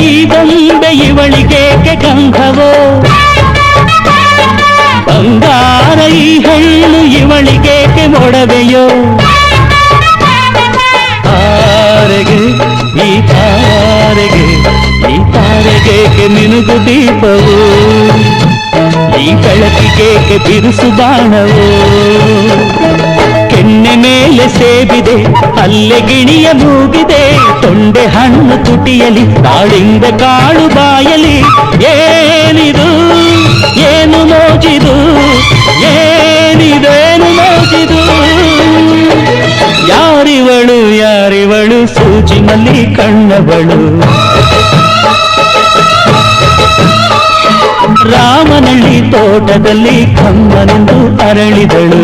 ಈ ಬೊಂಬೆ ಇವಳಿಗೇಕೆ ಗಂಧವೋ ಬಂಗಾರ ಈ ಹೆಣ್ಣು ಇವಳಿಗೇಕೆ ಮೊಡವೆಯೋ ತಾರೆಗೆ ಈ ತಾರೆಗೇಕೆ ಮಿನುಗು ದೀಪವು ಈ ಬೆಳಕಿಗೇಕೆ ಬಿರುಸು ಬಾಣವೋ ಕೆನ್ನೆ ಮೇಲೆ ಸೇಬಿದೆ ಅಲ್ಲೆ ಗಿಣಿಯ ಮೂಗಿದೆ ತೊಂಡೆ ಹಣ್ಣು ತುಟಿಯಲಿ ದಾಳಿಂಬೆ ಕಾಳು ಬಾಯಲಿ ಏನಿದು ಏನು ಮೋಜಿದು ಏನಿದೇನು ಮೋಜಿದು ಯಾರಿವಳು ಸೂಜಿನಲ್ಲಿ ಕಣ್ಣವಳು ರಾಮನಳ್ಳಿ ತೋಟದಲ್ಲಿ ಕಮ್ಮನೆಂದು ಅರಳಿದಳು